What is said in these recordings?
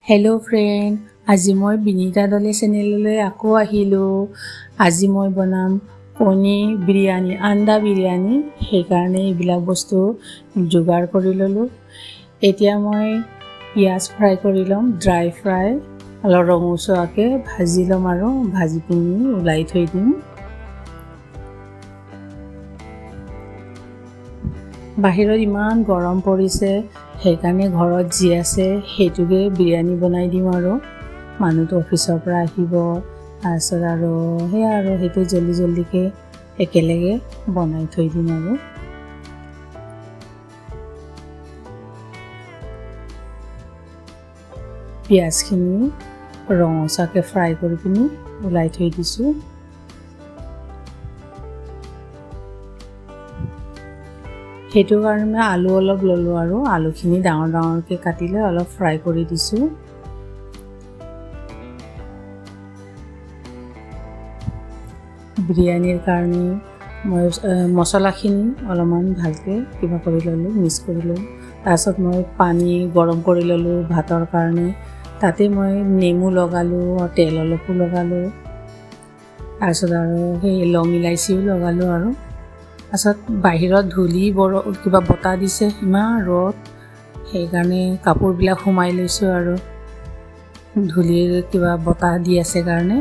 Hello' friend, আজি মই বিনীতা দলে চেনেললৈ আকৌ আহিলোঁ। আজি মই বনাম কণী বিৰিয়ানী, আন্দা বিৰিয়ানী। সেইকাৰণে এইবিলাক বস্তু যোগাৰ কৰি ল'লোঁ। এতিয়া মই পিঁয়াজ ফ্ৰাই কৰি ল'ম, ড্ৰাই ফ্ৰাই অলপ ৰঙচুৱাকৈ ভাজি ল'ম আৰু ভাজি পিনি ওলাই থৈ দিম। বাহিৰত ইমান গৰম পৰিছে, সেইকাৰণে ঘৰত যি আছে সেইটোকে বিৰিয়ানী বনাই দিম আৰু মানুহটো অফিচৰ পৰা আহিব, তাৰপিছত আৰু সেয়া আৰু সেইটো জল্দিকৈ একেলগে বনাই থৈ দিম আৰু পিঁয়াজখিনি ৰঙচুৱাকৈ ফ্ৰাই কৰি পিনি ওলাই থৈ দিছোঁ। সেইটো কাৰণে মই আলু অলপ ল'লোঁ আৰু আলুখিনি ডাঙৰকৈ কাটি লৈ অলপ ফ্ৰাই কৰি দিছোঁ। বিৰিয়ানীৰ কাৰণে মই মছলাখিনি অলপমান ভালকৈ কিবা কৰি ল'লোঁ, মিক্স কৰি ল'লোঁ। তাৰপিছত মই পানী গৰম কৰি ল'লোঁ ভাতৰ কাৰণে। তাতে মই নেমু লগালোঁ, তেল অলপো লগালোঁ, তাৰপিছত আৰু সেই লং ইলাচিও লগালোঁ আৰু তাৰপিছত বাহিৰত ধূলি কিবা বতাহ দিছে, ইমান ৰ'দ, সেইকাৰণে কাপোৰবিলাক সোমাই লৈছোঁ আৰু ধূলিৰ কিবা বতাহ দি আছে কাৰণে।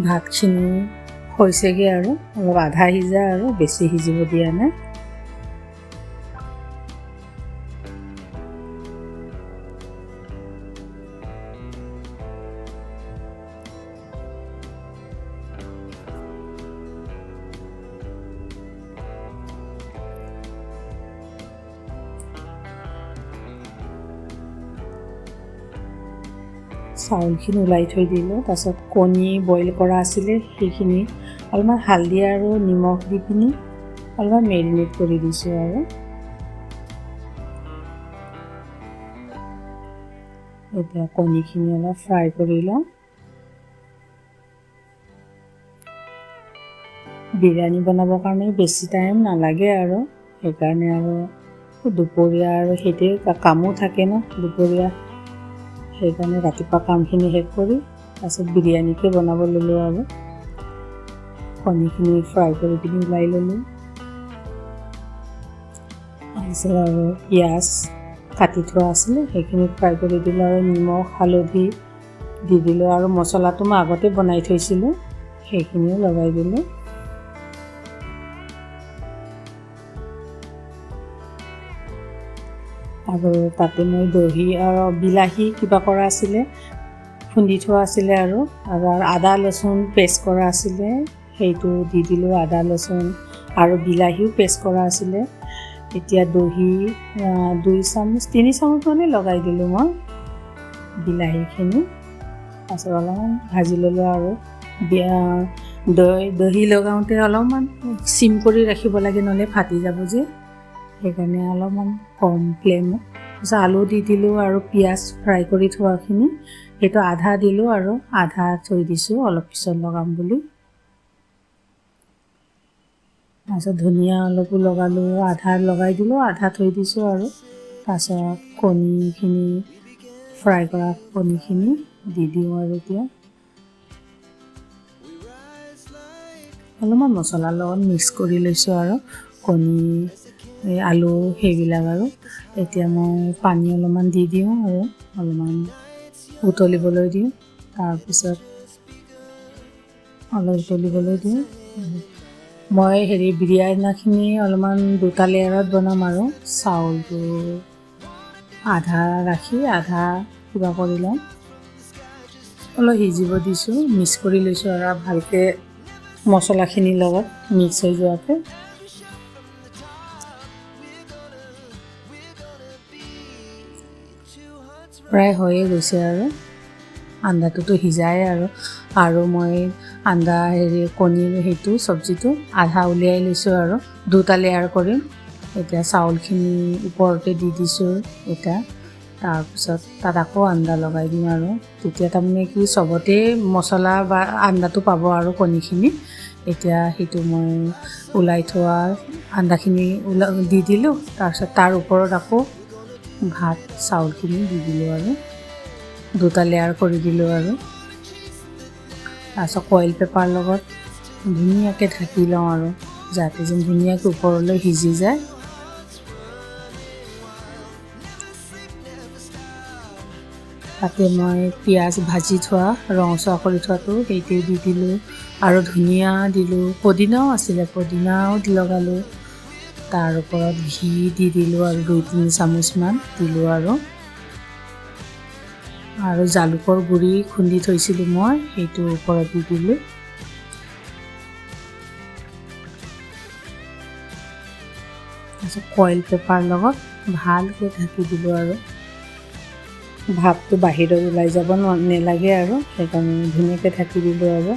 ভাতখিনি হৈছেগৈ আৰু অলপ আধা সিজা আৰু বেছি সিজিব দিয়া নাই। চাউলখিনি ওলাই থৈ দিলোঁ। তাৰপিছত কণী বইল কৰা আছিলে, সেইখিনি অলপমান হালধি আৰু নিমখ দি পিনি অলপমান মেৰিনেট কৰি দিছোঁ আৰু এতিয়া কণীখিনি অলপ ফ্ৰাই কৰি লওঁ। বিৰিয়ানী বনাবৰ কাৰণে বেছি টাইম নালাগে আৰু সেইকাৰণে আৰু দুপৰীয়া আৰু সেইটোৱে কামো থাকে ন দুপৰীয়া, সেইকাৰণে ৰাতিপুৱা কামখিনি শেষ কৰি তাৰপিছত বিৰিয়ানীকে বনাব ল'লোঁ আৰু কণীখিনি ফ্ৰাই কৰি পিনি ওলাই ল'লোঁ। তাৰপিছত আৰু পিঁয়াজ কাটি থোৱা আছিলে সেইখিনি ফ্ৰাই কৰি দিলোঁ আৰু নিমখ হালধি দি দিলোঁ আৰু মছলাটো মই আগতে বনাই থৈছিলোঁ সেইখিনিও লগাই দিলোঁ। আৰু তাতে মই দহি আৰু বিলাহী কিবা কৰা আছিলে, খুন্দি থোৱা আছিলে আৰু আদা ৰচুন পেষ্ট কৰা আছিলে, সেইটো দি দিলোঁ। আদা ৰচুন আৰু বিলাহীও পেষ্ট কৰা আছিলে। এতিয়া দহি 2-3 চামুচ মানে লগাই দিলোঁ মই বিলাহীখিনি। তাৰপিছত অলপমান ভাজি ল'লোঁ আৰু দহি লগাওঁতে অলপমান চিম কৰি ৰাখিব লাগে, নহ'লে ফাটি যাব যে, সেইকাৰণে অলপমান কম ফ্লেমত। তাৰপিছত আলু দি দিলোঁ আৰু পিঁয়াজ ফ্ৰাই কৰি থোৱাখিনি সেইটো আধা দিলোঁ আৰু আধা থৈ দিছোঁ অলপ পিছত লগাম বুলি। তাৰপিছত ধনিয়া অলপো লগালোঁ, আধা লগাই দিলোঁ, আধা থৈ দিছোঁ আৰু তাৰপিছত কণীখিনি ফ্ৰাই কৰা কণীখিনি দি দিওঁ আৰু এতিয়া অলপমান মছলাৰ লগত মিক্স কৰি লৈছোঁ আৰু কণী আলু সেইবিলাক আৰু এতিয়া মই পানী অলপমান দি দিওঁ আৰু অলপমান উতলিবলৈ দিওঁ। তাৰপিছত অলপ উতলিবলৈ দিওঁ। মই বিৰিয়ানীখিনি অলপমান 2টা লেয়াৰত বনাম আৰু চাউলটো আধা ৰাখি আধা কিবা কৰি লওঁ, অলপ সিজিব দিছোঁ, মিক্স কৰি লৈছোঁ আৰু ভালকৈ মছলাখিনিৰ লগত মিক্স হৈ যোৱাকৈ। প্ৰায় হৈয়ে গৈছে আৰু আন্দাটোতো সিজায় আৰু মই আন্দা কণীৰ সেইটো চব্জিটো আধা উলিয়াই লৈছোঁ আৰু 2টা লেয়াৰ কৰিম। এতিয়া চাউলখিনি ওপৰতে দি দিছোঁ এতিয়া, তাৰপিছত তাত আকৌ আন্দা লগাই দিম আৰু তেতিয়া তাৰমানে কি চবতে মছলা বা আন্দাটো পাব আৰু কণীখিনি। এতিয়া সেইটো মই ওলাই থোৱা আন্দাখিনি দি দিলোঁ। তাৰপিছত তাৰ ওপৰত আকৌ ভাত চাউলখিনি দি দিলোঁ আৰু 2টা লেয়াৰ কৰি দিলোঁ আৰু তাৰপিছত কইল পেপাৰ লগত ধুনীয়াকৈ ঢাকি লওঁ আৰু যাতে যেন ধুনীয়াকৈ ওপৰলৈ সিজি যায়। তাতে মই পিঁয়াজ ভাজি থোৱা ৰঙচুৱা কৰি থোৱাটো সেইটো দি দিলোঁ আৰু ধনিয়া দিলোঁ, পদিনাও আছিলে পদিনাও লগালোঁ। তাৰ ওপৰত ঘি দি দিলোঁ আৰু 2-3 চামুচমান দিলোঁ আৰু জালুকৰ গুড়ি খুন্দি থৈছিলোঁ মই সেইটো ওপৰত দি দিলোঁ। তাৰপিছত কইল পেপাৰ লগত ভালকৈ ঢাকি দিলোঁ আৰু ভাপটো বাহিৰত ওলাই যাব নালাগে আৰু সেইকাৰণে ধুনীয়াকৈ ঢাকি দিলোঁ আৰু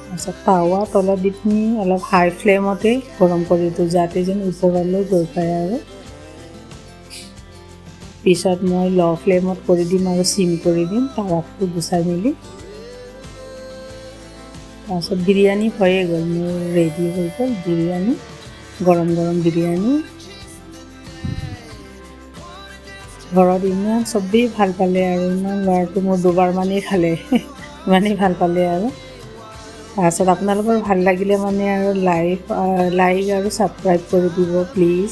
তাৰপিছত তাৱা তলত দি পিনি অলপ হাই ফ্লেমতে গৰম কৰি দিওঁ যাতে যেন ওপৰলৈ গৈ পায় আৰু পিছত মই ল' ফ্লেমত কৰি দিম আৰু চিম কৰি দিম তাৱাটো গুচাই মেলি। তাৰপিছত বিৰিয়ানী হৈয়ে গ'ল মোৰ ৰেডি হৈ গ'ল বিৰিয়ানী, গৰম গৰম বিৰিয়ানী। ঘৰত ইমান চবেই ভাল পালে আৰু ইমান ল'ৰাটো মোৰ 2বাৰমানেই খালে ইমানেই ভাল পালে আৰু তাৰপিছত আপোনালোকৰ ভাল লাগিলে মানে আৰু লাইক আৰু ছাবস্ক্ৰাইব কৰি দিব প্লিজ।